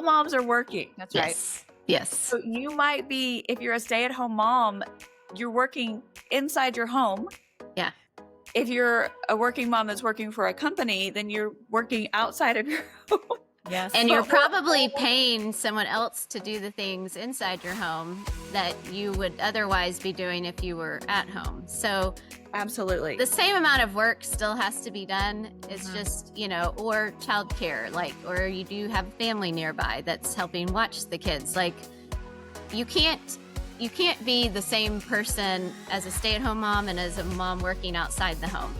all moms are working. That's right. Yes. So you might be, if you're a stay-at-home mom, you're working inside your home. Yeah. If you're a working mom that's working for a company, then you're working outside of your home. Yes. And you're probably paying someone else to do the things inside your home that you would otherwise be doing if you were at home. So absolutely, the same amount of work still has to be done. It's just, or childcare, or you do have a family nearby that's helping watch the kids. Like, you can't be the same person as a stay-at-home mom and as a mom working outside the home.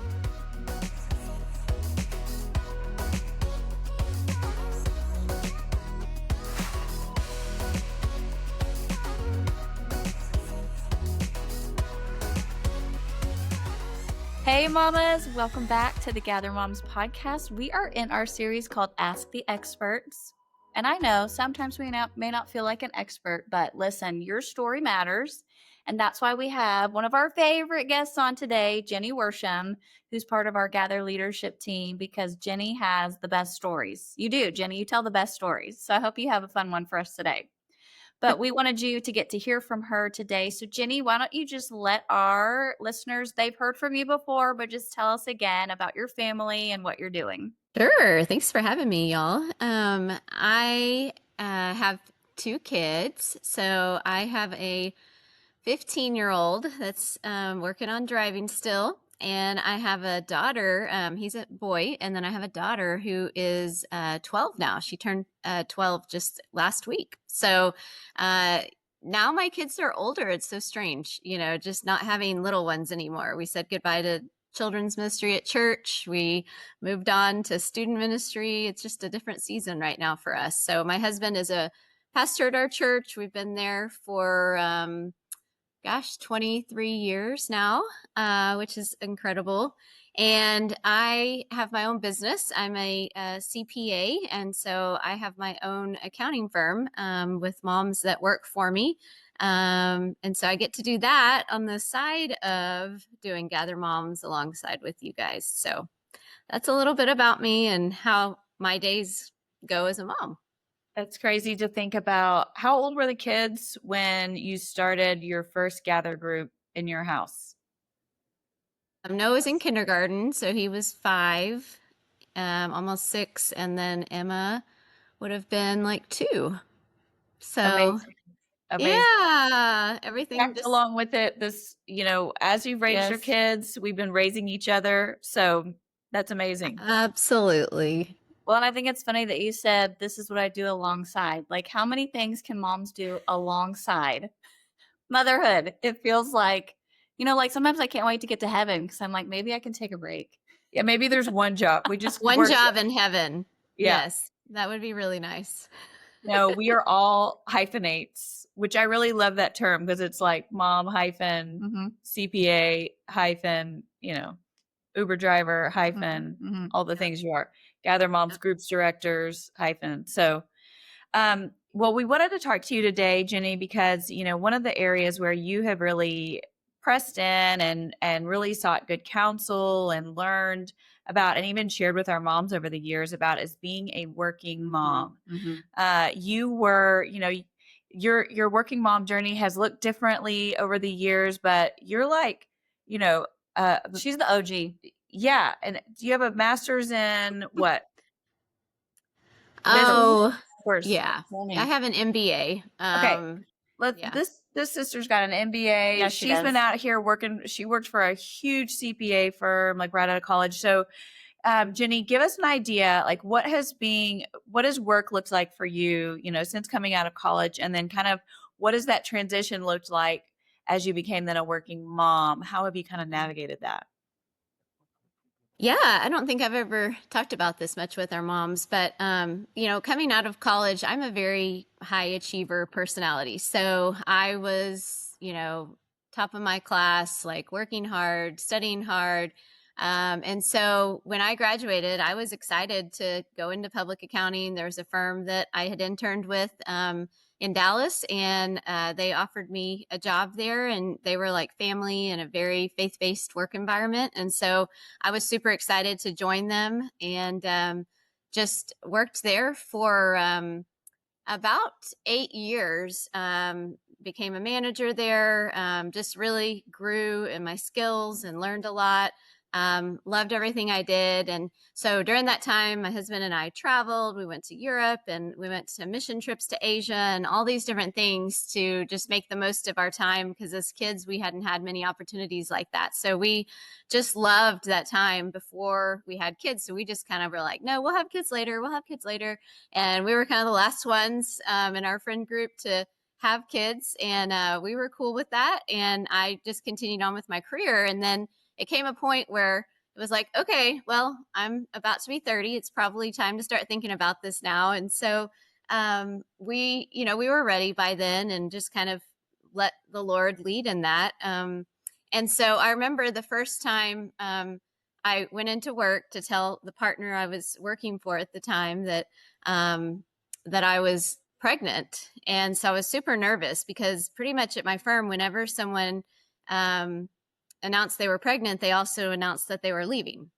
Hey mamas, welcome back to the Gather Moms podcast. We are in our series called Ask the Experts. And I know sometimes we may not feel like an expert, but listen, your story matters. And that's why we have one of our favorite guests on today, Jenny Worsham, who's part of our Gather leadership team, because Jenny has the best stories. You do, Jenny, you tell the best stories. So I hope you have a fun one for us today. But we wanted you to get to hear from her today. So Jenny, why don't you just let our listeners, they've heard from you before, but just tell us again about your family and what you're doing. Sure. Thanks for having me, y'all. I have 2 kids. So I have a 15-year-old that's working on driving still. And I have a daughter, he's a boy, and then I have a daughter who is 12 now. She turned 12 just last week. So now my kids are older. It's so strange, just not having little ones anymore. We said goodbye to children's ministry at church. We moved on to student ministry. It's just a different season right now for us. So my husband is a pastor at our church. We've been there for 23 years now, which is incredible. And I have my own business. I'm a CPA, and so I have my own accounting firm with moms that work for me. And so I get to do that on the side of doing Gather Moms alongside with you guys. So that's a little bit about me and how my days go as a mom. That's crazy to think about. How old were the kids when you started your first Gather group in your house? Noah was in kindergarten, so he was 5, almost 6, and then Emma would have been like 2. So Amazing. yeah, everything just along with it. This, as you've raised your kids, we've been raising each other. So that's amazing. Absolutely. Well, and I think it's funny that you said, this is what I do alongside. Like, how many things can moms do alongside motherhood? It feels like, like sometimes I can't wait to get to heaven because I'm like, maybe I can take a break. Yeah, maybe there's one job. We just one job in heaven. Yeah. Yes, that would be really nice. No, we are all hyphenates, which I really love that term because it's like mom hyphen CPA hyphen, Uber driver hyphen all the things you are. Gather Moms Groups Directors hyphen. So, well, we wanted to talk to you today, Jenny, because, one of the areas where you have really pressed in and really sought good counsel and learned about and even shared with our moms over the years about is being a working mom. You were, your working mom journey has looked differently over the years, but you're like, she's the OG. Yeah. And do you have a master's in what? Oh, course. yeah. I have an MBA. Okay. This sister's got an MBA. Yeah, she's been out here working. She worked for a huge CPA firm, like right out of college. So, Jenny, give us an idea, like what has work looked like for you, since coming out of college, and then kind of what has that transition looked like as you became then a working mom? How have you kind of navigated that? Yeah, I don't think I've ever talked about this much with our moms, but, coming out of college, I'm a very high achiever personality. So I was, top of my class, like working hard, studying hard. And so when I graduated, I was excited to go into public accounting. There was a firm that I had interned with, in Dallas, and they offered me a job there, and they were like family and a very faith-based work environment. And so I was super excited to join them, and just worked there for about 8 years. Became a manager there. Just really grew in my skills and learned a lot. Loved everything I did. And so during that time, my husband and I traveled. We went to Europe and we went to mission trips to Asia and all these different things to just make the most of our time, because as kids, we hadn't had many opportunities like that. So we just loved that time before we had kids. So we just kind of were like, no, we'll have kids later. We'll have kids later. And we were kind of the last ones in our friend group to have kids. And we were cool with that. And I just continued on with my career. And then it came a point where it was like, okay, well, I'm about to be 30. It's probably time to start thinking about this now. And so we were ready by then and just kind of let the Lord lead in that. And so I remember the first time I went into work to tell the partner I was working for at the time that I was pregnant. And so I was super nervous because pretty much at my firm, whenever someone announced they were pregnant, they also announced that they were leaving.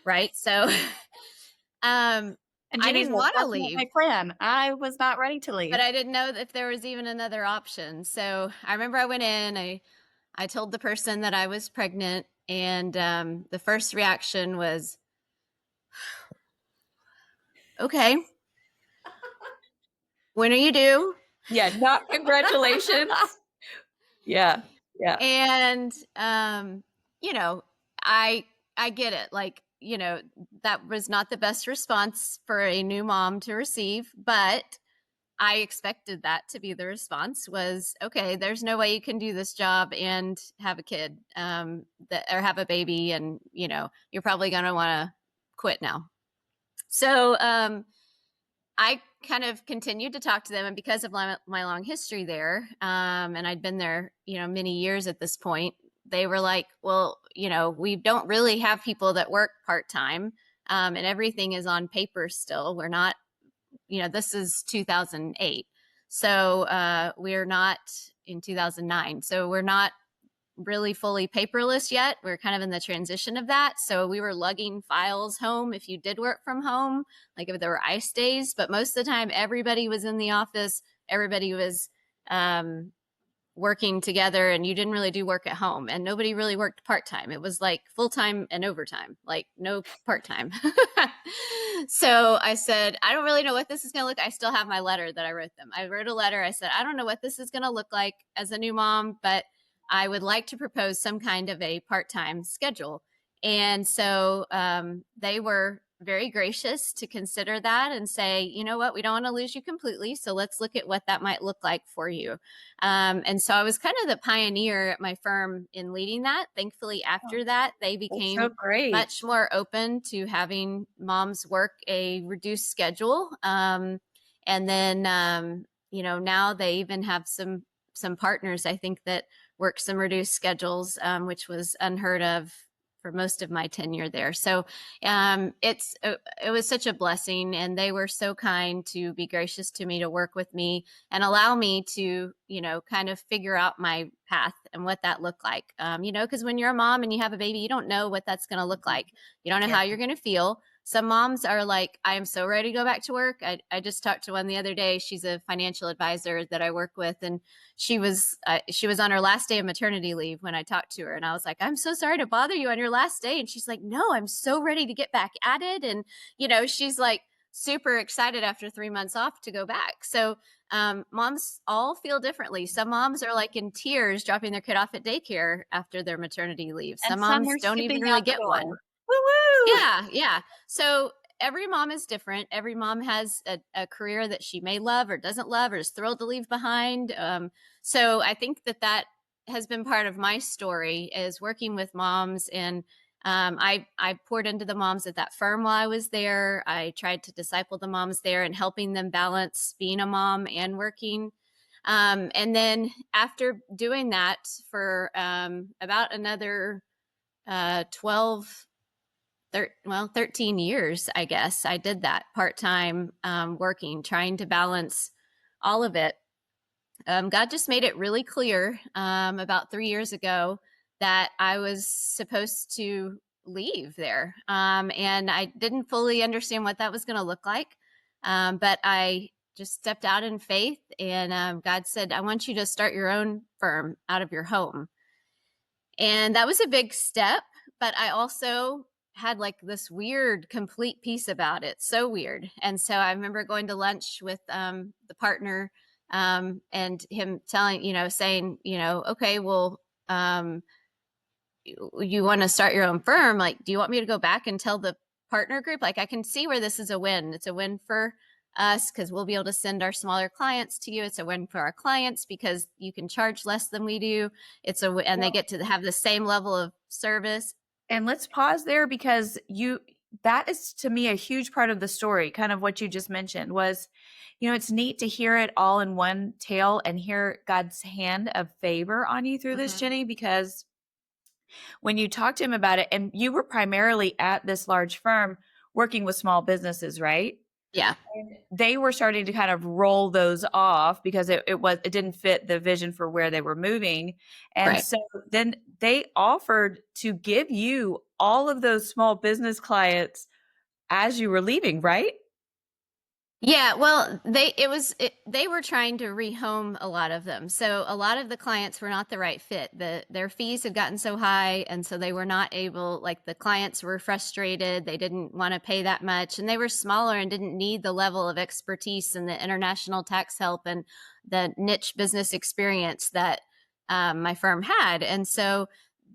Right. So And I Jenny's didn't like, want to that's not leave, my plan. I was not ready to leave. but I didn't know if there was even another option. So I remember I went in, I told the person that I was pregnant, and the first reaction was, okay, when are you due? Yeah, not congratulations. Yeah. Yeah. And you know, I get it. Like, that was not the best response for a new mom to receive, but I expected that to be the response was, okay, there's no way you can do this job and have a kid, or have a baby, and you're probably going to want to quit now. So I kind of continued to talk to them, and because of my long history there, and I'd been there, many years at this point, they were like, well, we don't really have people that work part-time, and everything is on paper still. We're not, this is 2008. So we're not in 2009. So we're not really fully paperless yet. We're kind of in the transition of that. So we were lugging files home if you did work from home, like if there were ice days. But most of the time, everybody was in the office. Everybody was working together, and you didn't really do work at home, and nobody really worked part-time. It was like full-time and overtime, like no part-time. So I said, I don't really know what this is going to look. I still have my letter that I wrote them. I wrote a letter. I said, I don't know what this is going to look like as a new mom, but I would like to propose some kind of a part-time schedule. And so they were very gracious to consider that and say, you know what, we don't want to lose you completely. So let's look at what that might look like for you. And so I was kind of the pioneer at my firm in leading that. Thankfully, after that, they became so great. much more open to having moms work a reduced schedule. And then, now they even have some partners, I think, that work some reduced schedules, which was unheard of for most of my tenure there. So it was such a blessing, and they were so kind to be gracious to me, to work with me and allow me to, kind of figure out my path and what that looked like. Because when you're a mom and you have a baby, you don't know what that's going to look like. You don't know how you're going to feel. Some moms are like, I am so ready to go back to work. I just talked to one the other day. She's a financial advisor that I work with, and she was on her last day of maternity leave when I talked to her, and I was like, I'm so sorry to bother you on your last day. And she's like, no, I'm so ready to get back at it. And she's like super excited after 3 months off to go back. So moms all feel differently. Some moms are like in tears dropping their kid off at daycare after their maternity leave. Some moms don't even really get one. Woo-woo! Yeah. So every mom is different. Every mom has a career that she may love or doesn't love or is thrilled to leave behind. So I think that has been part of my story, is working with moms. And I poured into the moms at that firm while I was there. I tried to disciple the moms there and helping them balance being a mom and working. And then after doing that for about another 13 years, I guess, I did that part-time, working, trying to balance all of it. God just made it really clear about 3 years ago that I was supposed to leave there. And I didn't fully understand what that was going to look like. But I just stepped out in faith, and God said, I want you to start your own firm out of your home. And that was a big step, but I also had like this weird complete peace about it. So weird. And so I remember going to lunch with the partner, and him telling, saying, okay, well, you want to start your own firm. Like, do you want me to go back and tell the partner group? Like, I can see where this is a win. It's a win for us because we'll be able to send our smaller clients to you. It's a win for our clients because you can charge less than we do. And they get to have the same level of service. And let's pause there, because that is to me a huge part of the story. Kind of what you just mentioned was, it's neat to hear it all in one tale and hear God's hand of favor on you through this, Jenny, because when you talked to him about it, and you were primarily at this large firm working with small businesses, right? Yeah. And they were starting to kind of roll those off because it didn't fit the vision for where they were moving. And Right. so then they offered to give you all of those small business clients as you were leaving, right? Yeah, well, they were trying to rehome a lot of them. So a lot of the clients were not the right fit. Their fees had gotten so high, and so they were not able, like the clients were frustrated. They didn't want to pay that much, and they were smaller and didn't need the level of expertise and the international tax help and the niche business experience that my firm had. And so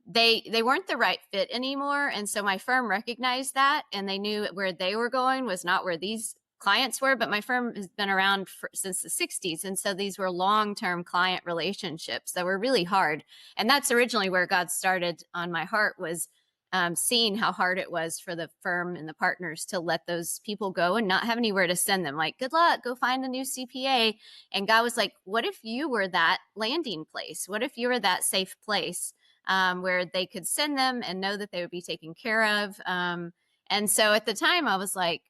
they weren't the right fit anymore. And so my firm recognized that, and they knew where they were going was not where these clients were. But my firm has been around since the 60s, and so these were long-term client relationships that were really hard. And that's originally where God started on my heart, was seeing how hard it was for the firm and the partners to let those people go and not have anywhere to send them. Like, good luck, go find a new CPA. And God was like, what if you were that landing place? What if you were that safe place where they could send them and know that they would be taken care of? And so at the time I was like,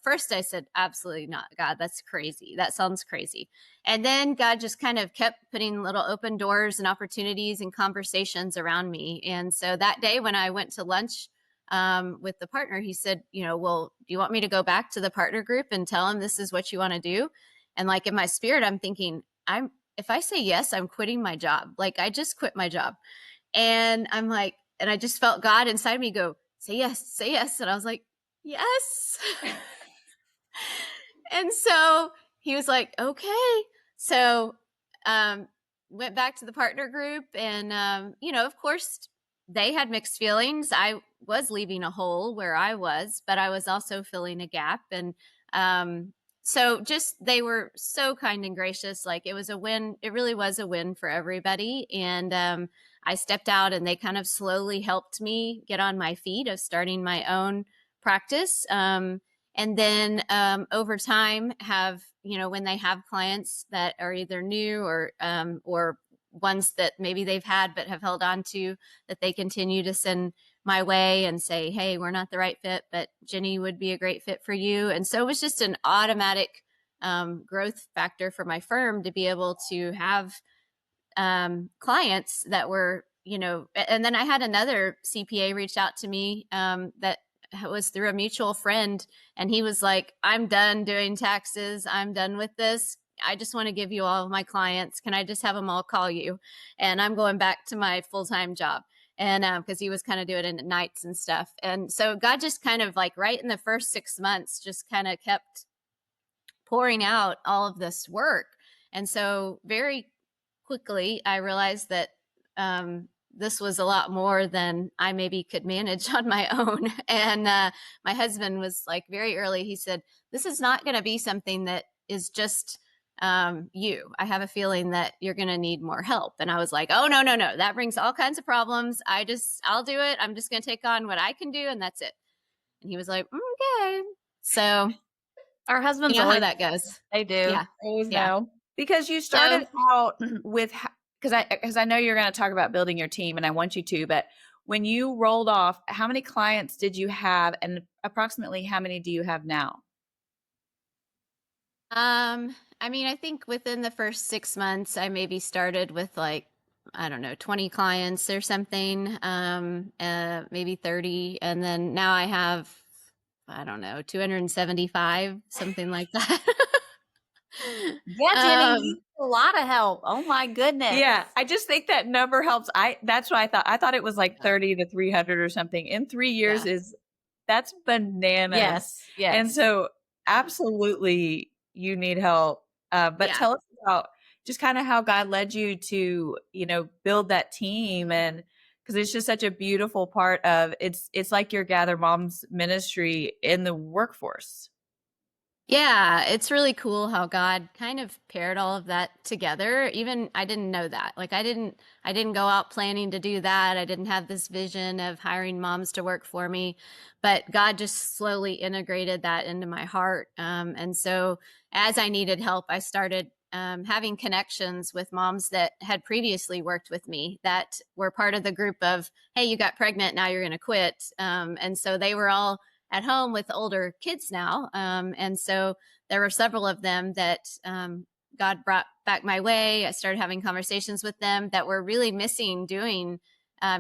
first I said, absolutely not, God, that's crazy. That sounds crazy. And then God just kind of kept putting little open doors and opportunities and conversations around me. And so that day when I went to lunch with the partner, he said, well, do you want me to go back to the partner group and tell him this is what you want to do? And like in my spirit, I'm thinking, if I say yes, I'm quitting my job. Like I just quit my job. And I'm like, and I just felt God inside me go, say yes, say yes. And I was like, yes. And so he was like, okay. So went back to the partner group, and of course they had mixed feelings. I was leaving a hole where I was, but I was also filling a gap. And so just they were so kind and gracious. Like it was a win. It really was a win for everybody. And I stepped out, and they kind of slowly helped me get on my feet of starting my own practice. And then over time have, when they have clients that are either new or ones that maybe they've had but have held on to, that they continue to send my way and say, hey, we're not the right fit, but Jenny would be a great fit for you. And so it was just an automatic growth factor for my firm to be able to have clients that were, and then I had another CPA reach out to me that was through a mutual friend. And he was like, I'm done doing taxes. I'm done with this. I just want to give you all of my clients. Can I just have them all call you? And I'm going back to my full-time job. And because he was kind of doing it at nights and stuff. And so God just kind of like right in the first 6 months, just kind of kept pouring out all of this work. And so very quickly, I realized that this was a lot more than I maybe could manage on my own. And my husband was like very early, he said, this is not going to be something that is just you. I have a feeling that you're going to need more help. And I was like, oh, no, no, no. That brings all kinds of problems. I'll do it. I'm just going to take on what I can do. And that's it. And he was like, okay. So Our husbands how always, that goes. they do. Yeah. They always Yeah. know. Because you started out with, because I know you're going to talk about building your team, and I want you to, but when you rolled off, how many clients did you have, and approximately how many do you have now? I mean, I think within the first 6 months, I maybe started with like, I don't know, 20 clients or something, maybe 30. And then now I have, I don't know, 275, something like that. Yeah, Jenny Um, needs a lot of help. Oh my goodness. Yeah, I just think that number helps. That's what I thought. I thought it was like 30 to 300 or something. In 3 years yeah. is that's bananas. Yes, And yes. so absolutely you need help. But Yeah. tell us about just kind of how God led you to, build that team and because it's just such a beautiful part of it's like your Gather Moms ministry in the workforce. Yeah, it's really cool how God kind of paired all of that together. Even I didn't know that. Like I didn't go out planning to do that. I didn't have this vision of hiring moms to work for me, but God just slowly integrated that into my heart. And so as I needed help, I started having connections with moms that had previously worked with me that were part of the group of, hey, you got pregnant, now you're going to quit. And so they were all at home with older kids now. And so there were several of them that God brought back my way. I started having conversations with them that were really missing doing,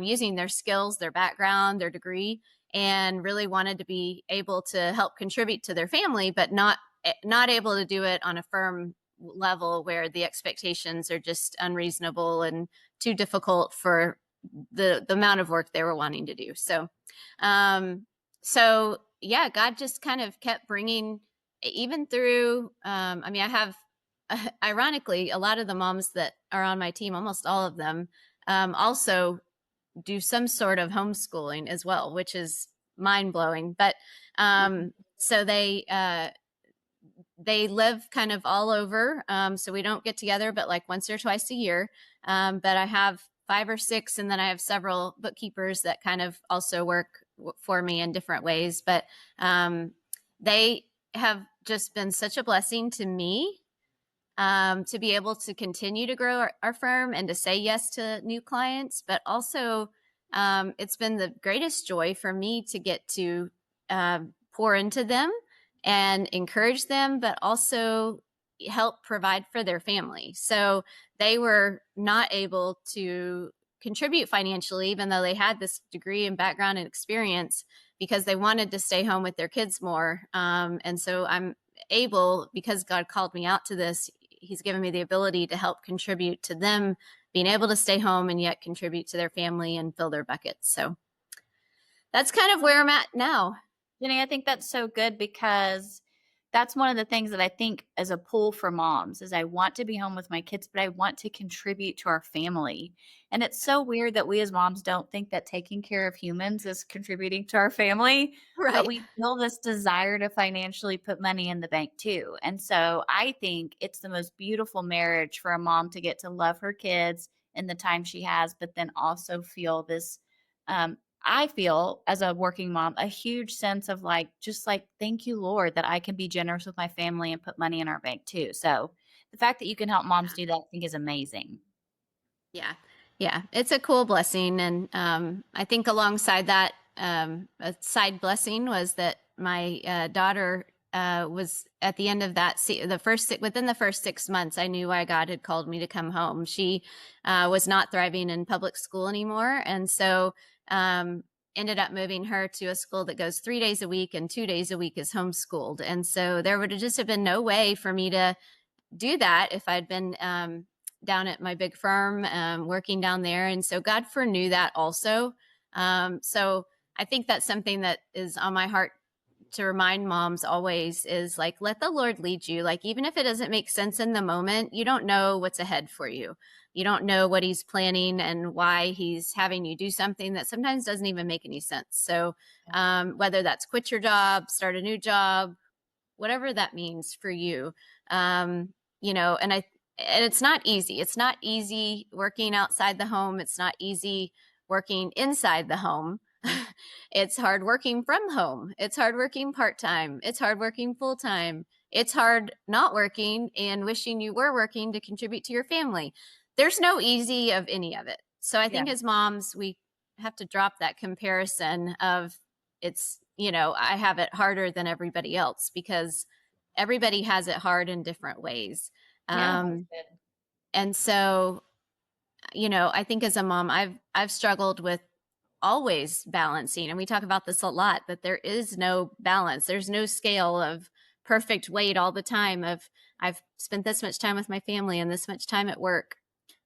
using their skills, their background, their degree, and really wanted to be able to help contribute to their family, but not able to do it on a firm level where the expectations are just unreasonable and too difficult for the amount of work they were wanting to do. Um, so yeah, God just kind of kept bringing, even through. I mean, I have, ironically, a lot of the moms that are on my team, almost all of them, also do some sort of homeschooling as well, which is mind blowing. But so they live kind of all over. So we don't get together, but like once or twice a year. But I have five or six, and then I have several bookkeepers that kind of also work for me in different ways. But they have just been such a blessing to me, to be able to continue to grow our firm and to say yes to new clients. But also, it's been the greatest joy for me to get to pour into them and encourage them, but also help provide for their family. So they were not able to contribute financially, even though they had this degree and background and experience, because they wanted to stay home with their kids more. And so I'm able, because God called me out to this, He's given me the ability to help contribute to them being able to stay home and yet contribute to their family and fill their buckets. So that's kind of where I'm at now. Jenny, I think that's so good because that's one of the things that I think as a pull for moms is I want to be home with my kids, but I want to contribute to our family. And it's so weird that we as moms don't think that taking care of humans is contributing to our family, but Right. we feel this desire to financially put money in the bank too. And so I think it's the most beautiful marriage for a mom to get to love her kids in the time she has, but then also feel this I feel as a working mom a huge sense of like, just like, thank you, Lord, that I can be generous with my family and put money in our bank too. So the fact that you can help moms do that, I think is amazing. Yeah. Yeah. It's a cool blessing. And I think alongside that, a side blessing was that my daughter was at the end of that, within the first 6 months, I knew why God had called me to come home. She was not thriving in public school anymore. And so um, ended up moving her to a school that goes 3 days a week and 2 days a week is homeschooled. And so there would have just have been no way for me to do that if I'd been down at my big firm, working down there. And so God foreknew that also. So I think that's something that is on my heart to remind moms always is like, let the Lord lead you. Like, even if it doesn't make sense in the moment, you don't know what's ahead for you. You don't know what He's planning and why He's having you do something that sometimes doesn't even make any sense. So, whether that's quit your job, start a new job, whatever that means for you. Um, and it's not easy. It's not easy working outside the home. It's not easy working inside the home. It's hard working from home. It's hard working part-time. It's hard working full-time. It's hard not working and wishing you were working to contribute to your family. There's no easy of any of it. So I Yeah. think as moms, we have to drop that comparison of I have it harder than everybody else, because everybody has it hard in different ways. Yeah. And so, I think as a mom, I've struggled with always balancing, and we talk about this a lot, that there is no balance. There's no scale of perfect weight all the time of I've spent this much time with my family and this much time at work.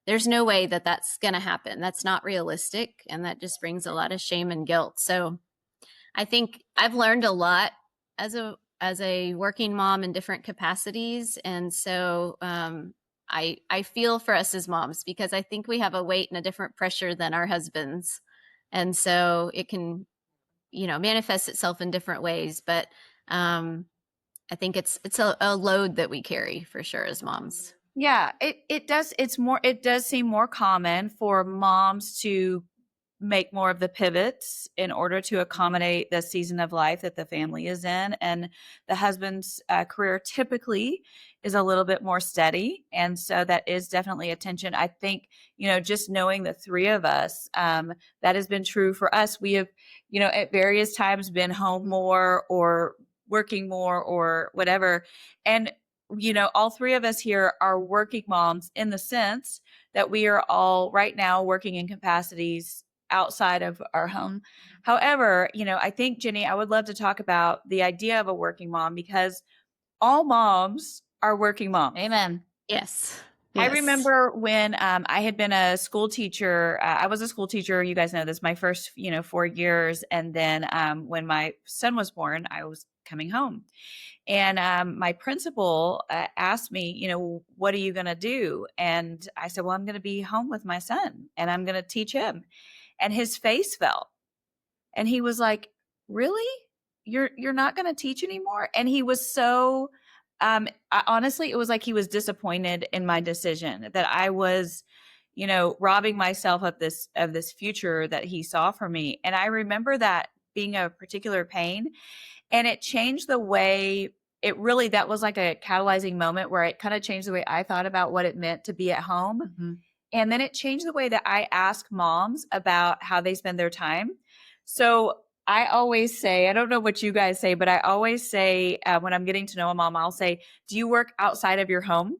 There's no way that that's going to happen. That's not realistic. And that just brings a lot of shame and guilt. So I think I've learned a lot as a working mom in different capacities. And so I feel for us as moms, because I think we have a weight and a different pressure than our husbands. And so it can, manifest itself in different ways. But I think it's a load that we carry for sure as moms. Yeah, it does. It does seem more common for moms to make more of the pivots in order to accommodate the season of life that the family is in. And the husband's career typically is a little bit more steady. And so that is definitely a tension. I think, just knowing the three of us, that has been true for us. We have, at various times been home more or working more or whatever. And, all three of us here are working moms in the sense that we are all right now working in capacities outside of our home. However, I think, Jenny, I would love to talk about the idea of a working mom, because all moms are working moms. Amen. Yes. I remember when I had been a school teacher. I was a school teacher. You guys know this, my first, 4 years. And then when my son was born, I was coming home. And my principal asked me, what are you going to do? And I said, well, I'm going to be home with my son and I'm going to teach him. And his face fell. And he was like, really? You're not going to teach anymore? And he was so, honestly, it was like he was disappointed in my decision, that I was, robbing myself of this future that he saw for me. And I remember that being a particular pain, and it changed the way that was like a catalyzing moment where it kind of changed the way I thought about what it meant to be at home. Mm-hmm. And then it changed the way that I ask moms about how they spend their time. So I always say, I don't know what you guys say, but I always say when I'm getting to know a mom, I'll say, do you work outside of your home?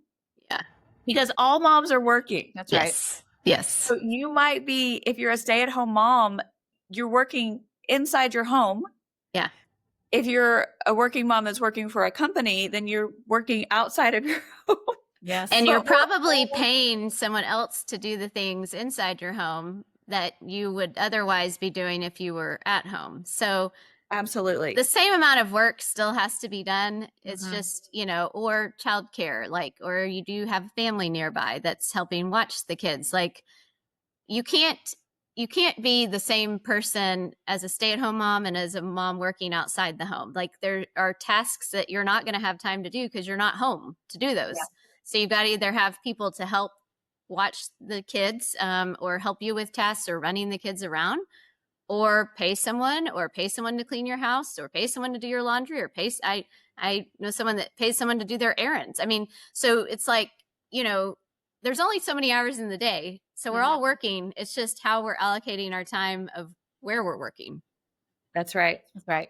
Yeah. Because all moms are working. That's right. Yes. So you might be, if you're a stay-at-home mom, you're working inside your home. Yeah. If you're a working mom that's working for a company, then you're working outside of your home. Yes. And you're probably paying someone else to do the things inside your home that you would otherwise be doing if you were at home. So absolutely, the same amount of work still has to be done. It's just, or childcare, or you do have family nearby that's helping watch the kids. Like you can't be the same person as a stay-at-home mom and as a mom working outside the home. Like there are tasks that you're not going to have time to do because you're not home to do those. Yeah. So you've got to either have people to help watch the kids or help you with tasks or running the kids around, or pay someone to clean your house, or pay someone to do your laundry, or I know someone that pays someone to do their errands. I mean, so it's like, there's only so many hours in the day. So we're all working. It's just how we're allocating our time of where we're working. That's right. That's right.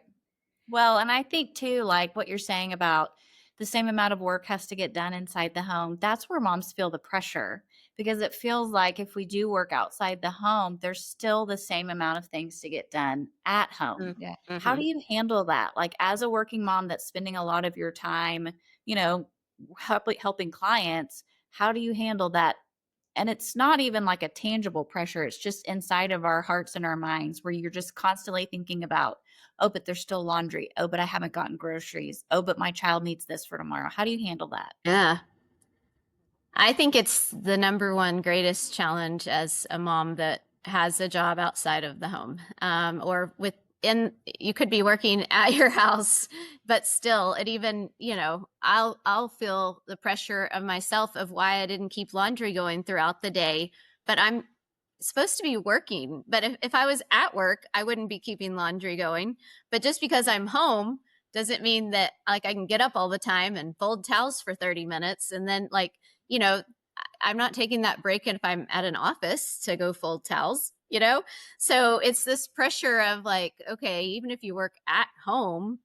Well, and I think too, like what you're saying about the same amount of work has to get done inside the home. That's where moms feel the pressure, because it feels like if we do work outside the home, there's still the same amount of things to get done at home. Yeah. Mm-hmm. How do you handle that? Like as a working mom that's spending a lot of your time, helping clients, how do you handle that? And it's not even like a tangible pressure. It's just inside of our hearts and our minds, where you're just constantly thinking about, oh, but there's still laundry. Oh, but I haven't gotten groceries. Oh, but my child needs this for tomorrow. How do you handle that? Yeah. I think it's the number one greatest challenge as a mom that has a job outside of the home, or you could be working at your house, but still it even, I'll feel the pressure of myself of why I didn't keep laundry going throughout the day, but I'm supposed to be working. But if I was at work, I wouldn't be keeping laundry going. But just because I'm home doesn't mean that like I can get up all the time and fold towels for 30 minutes. And then I'm not taking that break if I'm at an office to go fold towels, So it's this pressure of like, okay, even if you work at home,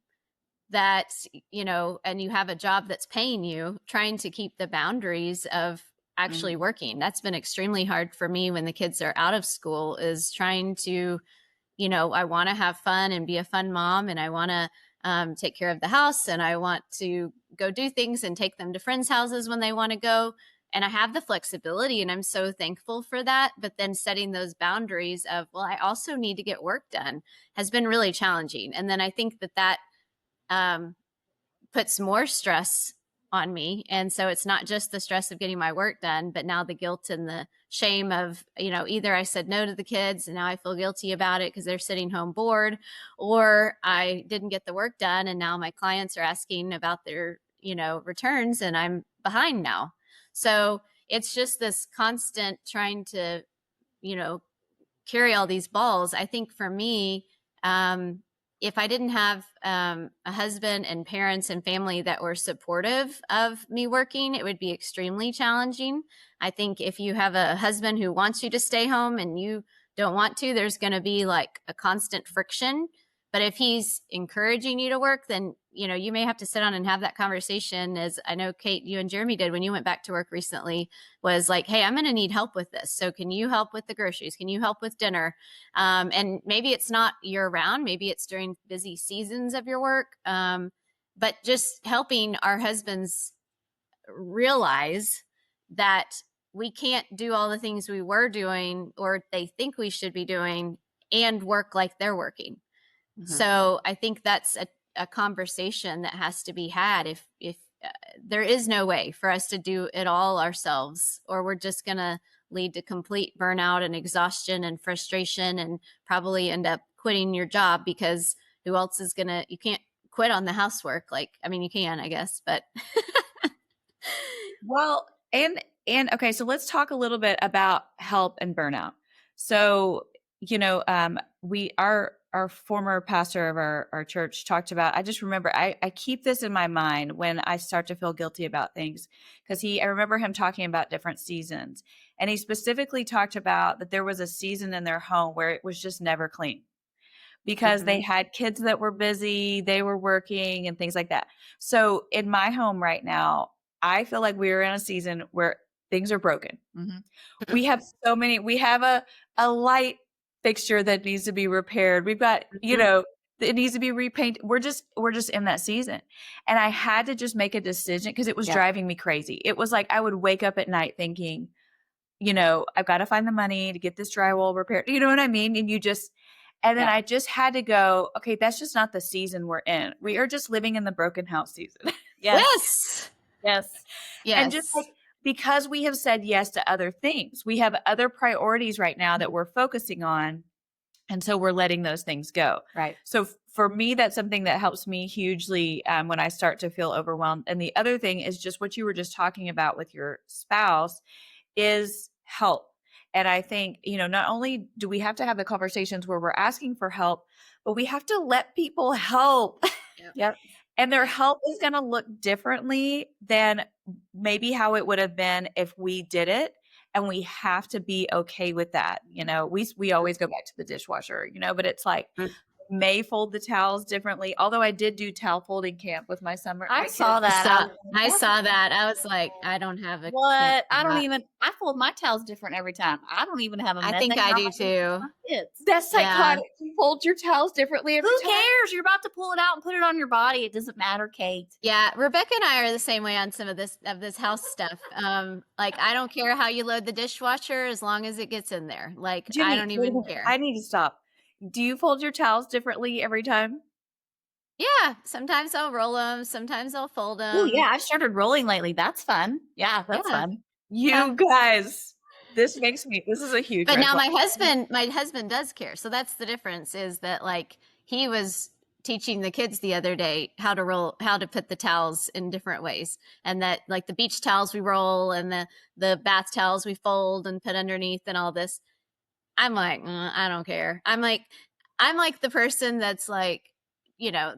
that, and you have a job that's paying you, trying to keep the boundaries of actually working. That's been extremely hard for me when the kids are out of school, is trying to, I want to have fun and be a fun mom, and I want to take care of the house, and I want to go do things and take them to friends' houses when they want to go. And I have the flexibility, and I'm so thankful for that. But then setting those boundaries of, well, I also need to get work done has been really challenging. And then I think that puts more stress on me. And so it's not just the stress of getting my work done, but now the guilt and the shame of, either I said no to the kids and now I feel guilty about it because they're sitting home bored, or I didn't get the work done and now my clients are asking about their, returns and I'm behind now. So it's just this constant trying to, carry all these balls. I think for me, if I didn't have a husband and parents and family that were supportive of me working, it would be extremely challenging. I think if you have a husband who wants you to stay home and you don't want to, there's going to be like a constant friction. But if he's encouraging you to work, then, you may have to sit down and have that conversation, as I know, Kate, you and Jeremy did when you went back to work recently, was like, hey, I'm going to need help with this. So can you help with the groceries? Can you help with dinner? And maybe it's not year round. Maybe it's during busy seasons of your work. But just helping our husbands realize that we can't do all the things we were doing or they think we should be doing and work like they're working. Mm-hmm. So I think that's a conversation that has to be had. If there is no way for us to do it all ourselves, or we're just going to lead to complete burnout and exhaustion and frustration and probably end up quitting your job, because who else is going to, you can't quit on the housework. You can, I guess, but. Well, and okay, so let's talk a little bit about help and burnout. So, our former pastor of our church talked about, I just remember, I keep this in my mind when I start to feel guilty about things, because I remember him talking about different seasons. And he specifically talked about that there was a season in their home where it was just never clean, because they had kids that were busy, they were working and things like that. So in my home right now, I feel like we're in a season where things are broken. Mm-hmm. We have a light fixture that needs to be repaired. We've got, it needs to be repainted. We're just in that season. And I had to just make a decision because it was driving me crazy. It was like, I would wake up at night thinking, I've got to find the money to get this drywall repaired. You know what I mean? And then I just had to go, okay, that's just not the season we're in. We are just living in the broken house season. Yes. And just because we have said yes to other things, we have other priorities right now that we're focusing on. And so we're letting those things go. Right. So for me, that's something that helps me hugely when I start to feel overwhelmed. And the other thing is just what you were just talking about with your spouse is help. And I think, not only do we have to have the conversations where we're asking for help, but we have to let people help. Yep. And their help is going to look differently than maybe how it would have been if we did it. And we have to be okay with that. We always go back to the dishwasher, but it's like, may fold the towels differently. Although I did do towel folding camp with my summer. I saw that. I saw that. I was like, I don't have a what? I fold my towels different every time. I don't even have a method. I think I do too. That's psychotic. You fold your towels differently every time. Who cares? You're about to pull it out and put it on your body. It doesn't matter, Kate. Yeah, Rebecca and I are the same way on some of this house stuff. I don't care how you load the dishwasher as long as it gets in there. Jenny, I don't even care. I need to stop. Do you fold your towels differently every time? Yeah, sometimes I'll roll them, sometimes I'll fold them. Oh yeah, I've started rolling lately. That's fun. Yeah, that's fun. You guys, this is a huge. But now my husband does care. So that's the difference, is that he was teaching the kids the other day how to put the towels in different ways, and that the beach towels we roll and the bath towels we fold and put underneath and all this. I'm like, I don't care. I'm like the person that's the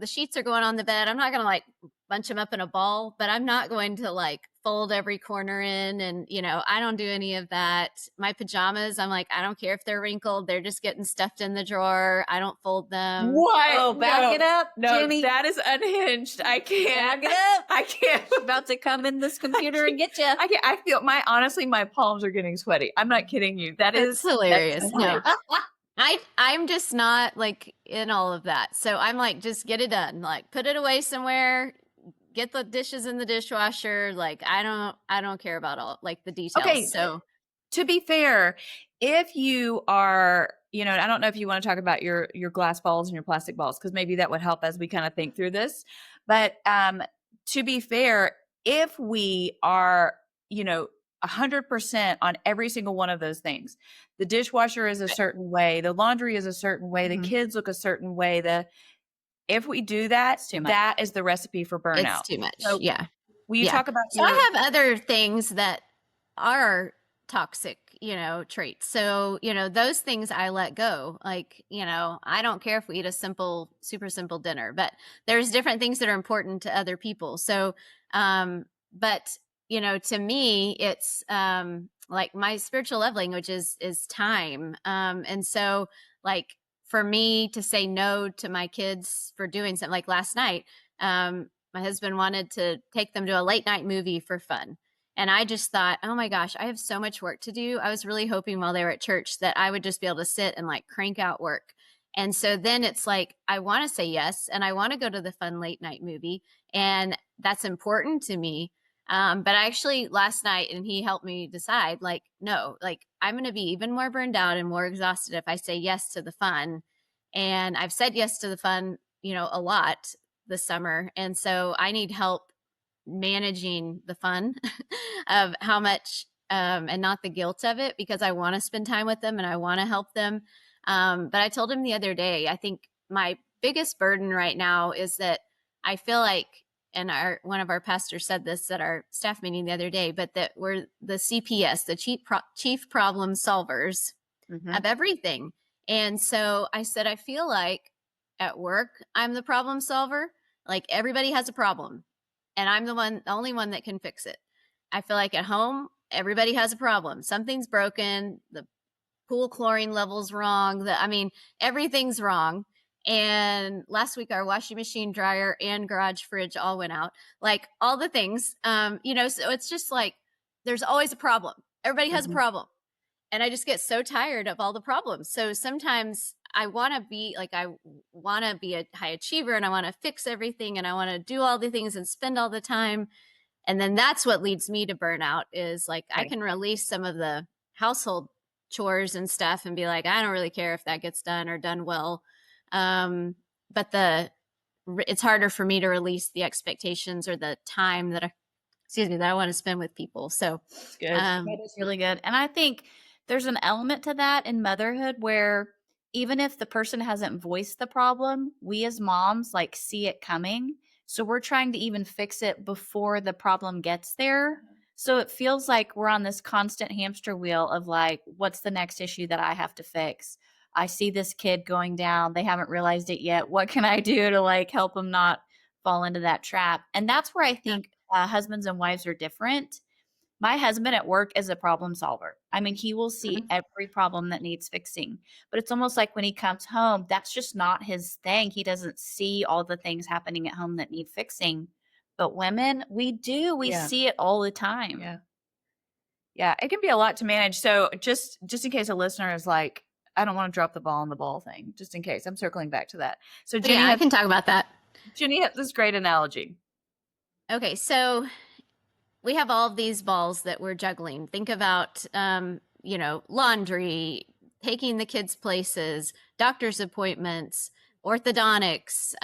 sheets are going on the bed. I'm not going to bunch them up in a ball, but I'm not going to fold every corner in. And, I don't do any of that. My pajamas, I'm like, I don't care if they're wrinkled. They're just getting stuffed in the drawer. I don't fold them. What? Oh, back it up. No, Jenny. That is unhinged. I can't. Back it up. I can't. She's about to come in this computer and get you. I can't. I feel honestly, my palms are getting sweaty. I'm not kidding you. That's hilarious. No. I'm just not like in all of that. So I'm like, just get it done. Like put it away somewhere, get the dishes in the dishwasher. Like I don't care about all like the details. Okay. So To be fair, if you are, I don't know if you want to talk about your glass balls and your plastic balls, because maybe that would help as we kind of think through this. But to be fair, if we are, 100% on every single one of those things, the dishwasher is a certain way, the laundry is a certain way, the kids look a certain way, if we do that, that is the recipe for burnout. it's too much. So Yeah. will you talk about So I have other things that are toxic, traits. So, those things I let go. Like, I don't care if we eat a super simple dinner, but there's different things that are important to other people. So, but, to me, it's like my spiritual love language is time. And so, like, for me to say no to my kids for doing something, like last night, my husband wanted to take them to a late night movie for fun. And I just thought, oh my gosh, I have so much work to do. I was really hoping while they were at church that I would just be able to sit and like crank out work. And so then it's like, I want to say yes, and I want to go to the fun late night movie. And that's important to me. But actually last night, and he helped me decide, like, no, like I'm going to be even more burned out and more exhausted if I say yes to the fun. And I've said yes to the fun, a lot this summer. And so I need help managing the fun of how much and not the guilt of it, because I want to spend time with them and I want to help them. But I told him the other day, I think my biggest burden right now is that I feel like, and one of our pastors said this at our staff meeting the other day, but that we're the CPS, the chief problem solvers of everything. And so I said, I feel like at work, I'm the problem solver. Like everybody has a problem and I'm the only one that can fix it. I feel like at home, everybody has a problem. Something's broken. The pool chlorine level's wrong. Everything's wrong. And last week, our washing machine, dryer, and garage fridge all went out. Like all the things, so it's just like there's always a problem. Everybody has a problem. And I just get so tired of all the problems. So sometimes I want to be a high achiever and I want to fix everything and I want to do all the things and spend all the time. And then that's what leads me to burnout is like, I can release some of the household chores and stuff and be like, I don't really care if that gets done or done well. But it's harder for me to release the expectations or the time that I want to spend with people. So that's good. That is really good. And I think there's an element to that in motherhood where even if the person hasn't voiced the problem, we as moms like see it coming. So we're trying to even fix it before the problem gets there. So it feels like we're on this constant hamster wheel of like, what's the next issue that I have to fix? I see this kid going down. They haven't realized it yet. What can I do to like help them not fall into that trap? And that's where I think husbands and wives are different. My husband at work is a problem solver. I mean, he will see every problem that needs fixing, but it's almost like when he comes home, that's just not his thing. He doesn't see all the things happening at home that need fixing. But women, we do. We see it all the time. Yeah. Yeah, it can be a lot to manage. So just in case a listener is like, I don't want to drop the ball on the ball thing, just in case. I'm circling back to that. So Jenny, I can talk about that. Jenny has this great analogy. Okay, so we have all of these balls that we're juggling. Think about, laundry, taking the kids places, doctor's appointments, orthodontics,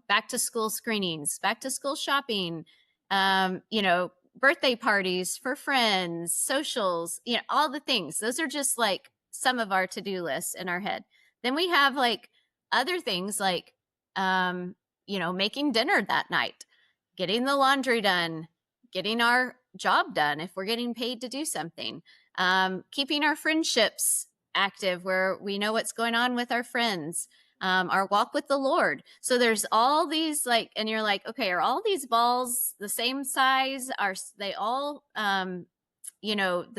back to school screenings, back to school shopping, birthday parties for friends, socials, all the things. Those are just like some of our to-do lists in our head. Then we have like other things like, making dinner that night, getting the laundry done, getting our job done if we're getting paid to do something, keeping our friendships active where we know what's going on with our friends, our walk with the Lord. So there's all these like, and you're like, okay, are all these balls the same size? Are they all, the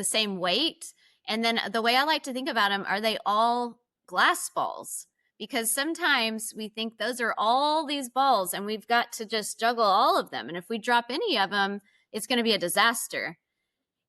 same weight? And then the way I like to think about them, are they all glass balls? Because sometimes we think those are all these balls and we've got to just juggle all of them. And if we drop any of them, it's going to be a disaster.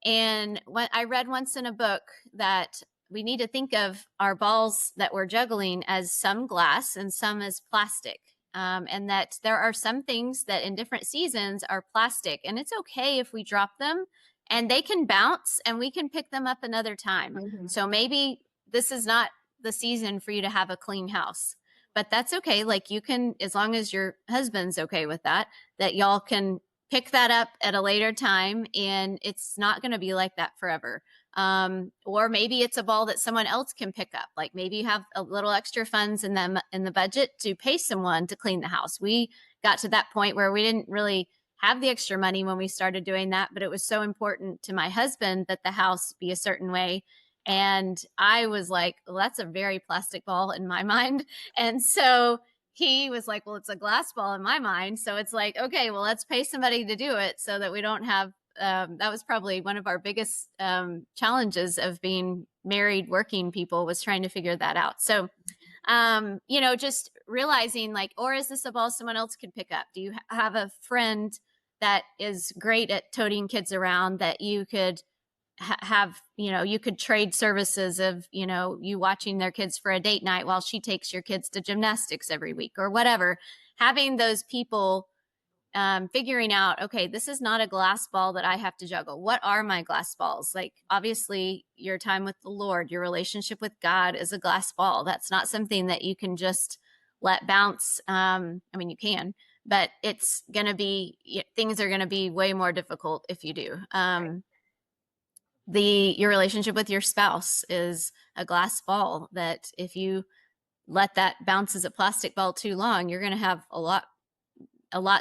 And what I read once in a book that we need to think of our balls that we're juggling as some glass and some as plastic. And that there are some things that in different seasons are plastic, and it's okay if we drop them and they can bounce and we can pick them up another time. Mm-hmm. So maybe this is not the season for you to have a clean house, but that's okay. Like you can, as long as your husband's okay with that y'all can pick that up at a later time, and it's not going to be like that forever. Or maybe it's a ball that someone else can pick up. Like maybe you have a little extra funds in the budget to pay someone to clean the house. We got to that point where we didn't really have the extra money when we started doing that, but it was so important to my husband that the house be a certain way. And I was like, well, that's a very plastic ball in my mind. And so he was like, well, it's a glass ball in my mind. So it's like, okay, well, let's pay somebody to do it so that we don't have, that was probably one of our biggest challenges of being married working people, was trying to figure that out. So, just realizing like, or is this a ball someone else could pick up? Do you have a friend that is great at toting kids around that you could have, you could trade services of, you watching their kids for a date night while she takes your kids to gymnastics every week or whatever. Having those people figuring out, okay, this is not a glass ball that I have to juggle. What are my glass balls? Like, obviously, your time with the Lord, your relationship with God is a glass ball. That's not something that you can just let bounce. You can, but it's going to be, things are going to be way more difficult if you do. Your relationship with your spouse is a glass ball that if you let that bounce as a plastic ball too long, you're going to have a lot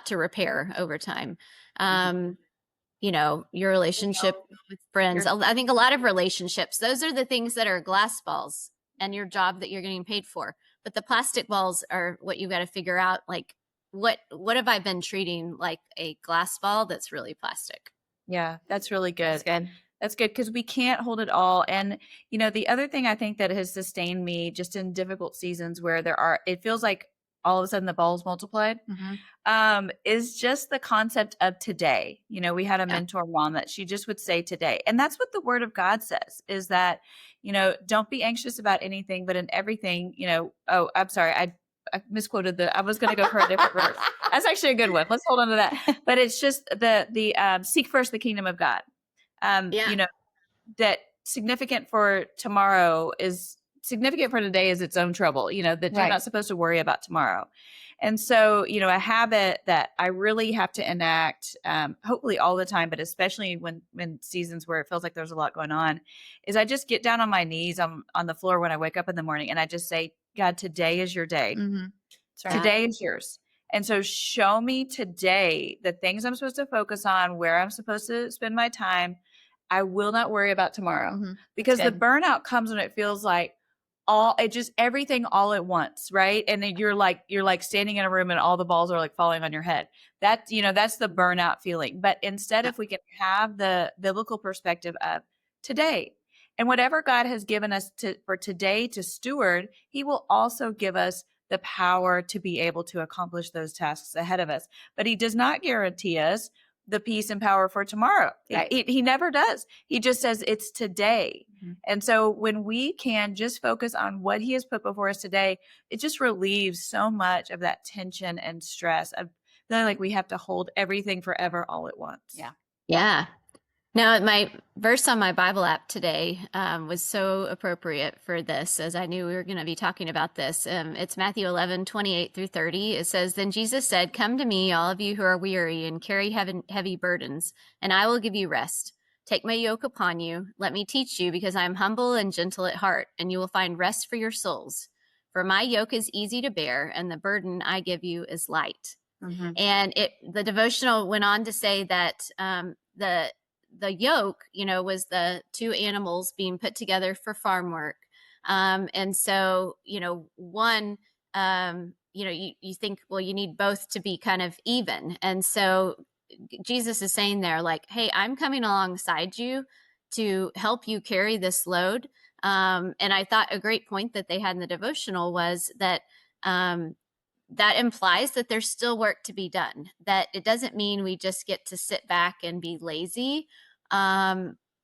to repair over time. Your relationship with friends. I think a lot of relationships, those are the things that are glass balls and your job that you're getting paid for. But the plastic balls are what you've got to figure out. Like, what have I been treating like a glass ball that's really plastic? Yeah, that's really good. That's good. That's good, because we can't hold it all. And, the other thing I think that has sustained me just in difficult seasons where it feels like all of a sudden the balls multiplied, is just the concept of today. We had a mentor mom that she just would say today. And that's what the word of God says, is that, don't be anxious about anything, but in everything, oh, I'm sorry. I misquoted I was going to go for a different verse. That's actually a good one. Let's hold on to that. But it's just the seek first the kingdom of God. That significant for tomorrow is significant for today is its own trouble, that you're not supposed to worry about tomorrow. And so, a habit that I really have to enact, hopefully all the time, but especially when seasons where it feels like there's a lot going on, is I just get down on my knees on the floor when I wake up in the morning, and I just say, God, today is your day. Mm-hmm. Right. Today is yours. And so show me today the things I'm supposed to focus on, where I'm supposed to spend my time. I will not worry about tomorrow, because the burnout comes when it feels like everything all at once. Right. And then you're like standing in a room and all the balls are like falling on your head. That's the burnout feeling. But instead, if we can have the biblical perspective of today, and whatever God has given us for today to steward, he will also give us the power to be able to accomplish those tasks ahead of us. But he does not guarantee us the peace and power for tomorrow. Right. He never does. He just says it's today. Mm-hmm. And so when we can just focus on what he has put before us today, it just relieves so much of that tension and stress of feeling like we have to hold everything forever all at once. Yeah. Yeah. Now, my verse on my Bible app today was so appropriate for this, as I knew we were going to be talking about this. It's Matthew 11:28-30. It says, "Then Jesus said, 'Come to me, all of you who are weary and carry heavy burdens, and I will give you rest. Take my yoke upon you. Let me teach you, because I am humble and gentle at heart, and you will find rest for your souls. For my yoke is easy to bear, and the burden I give you is light.'" Mm-hmm. And the devotional went on to say that the yoke, was the two animals being put together for farm work. And so, one, you think, well, you need both to be kind of even. And so Jesus is saying there, like, hey, I'm coming alongside you to help you carry this load. And I thought a great point that they had in the devotional was that that implies that there's still work to be done, that it doesn't mean we just get to sit back and be lazy,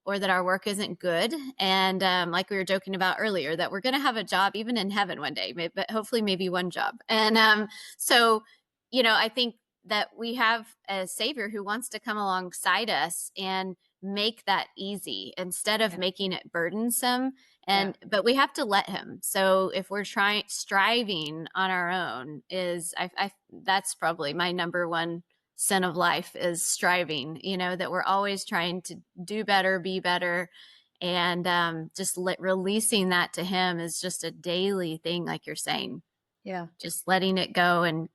or that our work isn't good. And like we were joking about earlier, that we're going to have a job even in heaven one day, but hopefully maybe one job. And so, I think that we have a Savior who wants to come alongside us and make that easy instead of making it burdensome. But we have to let him. So if we're striving on our own, that's probably my number one sin of life, is striving, that we're always trying to do better, be better. And just releasing that to him is just a daily thing, like you're saying. Yeah. Just letting it go and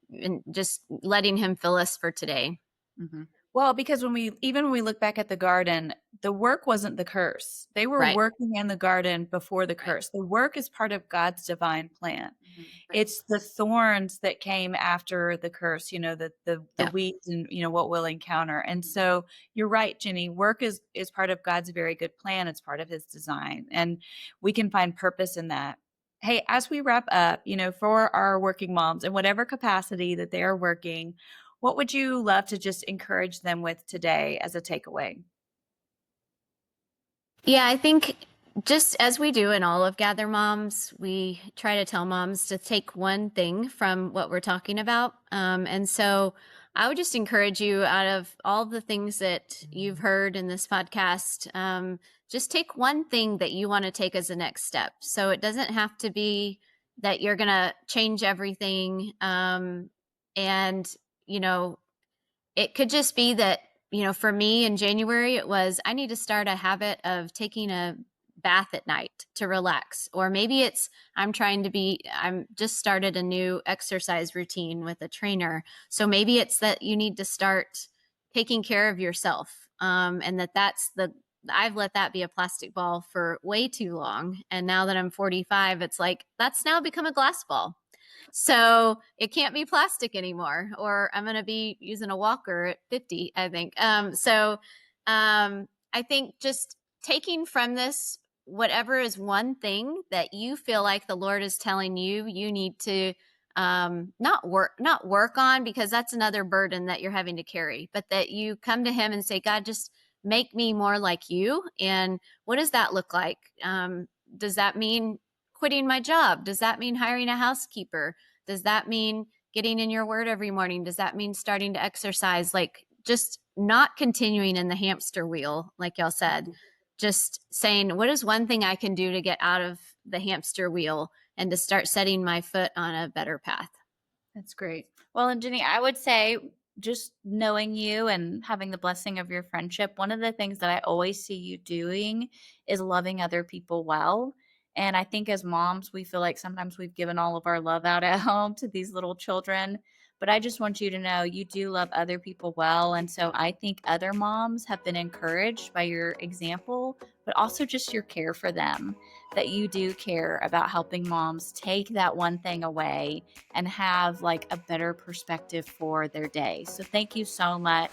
just letting him fill us for today. Mm-hmm. Well, because when we look back at the garden, the work wasn't the curse. They were working in the garden before the curse. The work is part of God's divine plan. Mm-hmm. It's the thorns that came after the curse, the weeds and, what we'll encounter. And so you're right, Jenny, work is part of God's very good plan. It's part of his design, and we can find purpose in that. Hey, as we wrap up, for our working moms in whatever capacity that they are working, what would you love to just encourage them with today as a takeaway? Yeah, I think just as we do in all of Gather Moms, we try to tell moms to take one thing from what we're talking about. And so I would just encourage you, out of all the things that you've heard in this podcast, just take one thing that you want to take as a next step. So it doesn't have to be that you're going to change everything. It could just be that, for me in January, it was, I need to start a habit of taking a bath at night to relax. Or maybe it's, I'm just started a new exercise routine with a trainer. So maybe it's that you need to start taking care of yourself. And I've let that be a plastic ball for way too long. And now that I'm 45, it's like, that's now become a glass ball. So it can't be plastic anymore, or I'm going to be using a walker at 50, I think. I think just taking from this, whatever is one thing that you feel like the Lord is telling you need to not work on, because that's another burden that you're having to carry, but that you come to him and say, God, just make me more like you. And what does that look like? Does that mean quitting my job? Does that mean hiring a housekeeper? Does that mean getting in your word every morning? Does that mean starting to exercise? Like, just not continuing in the hamster wheel, like y'all said, just saying, what is one thing I can do to get out of the hamster wheel and to start setting my foot on a better path? That's great. Well, and Jenny, I would say, just knowing you and having the blessing of your friendship, one of the things that I always see you doing is loving other people well. And I think as moms, we feel like sometimes we've given all of our love out at home to these little children. But I just want you to know you do love other people well. And so I think other moms have been encouraged by your example, but also just your care for them, that you do care about helping moms take that one thing away and have like a better perspective for their day. So thank you so much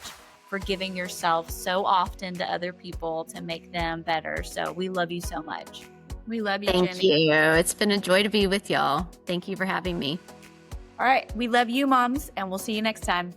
for giving yourself so often to other people to make them better. So we love you so much. We love you, Jenny. Thank you. It's been a joy to be with y'all. Thank you for having me. All right. We love you, moms, and we'll see you next time.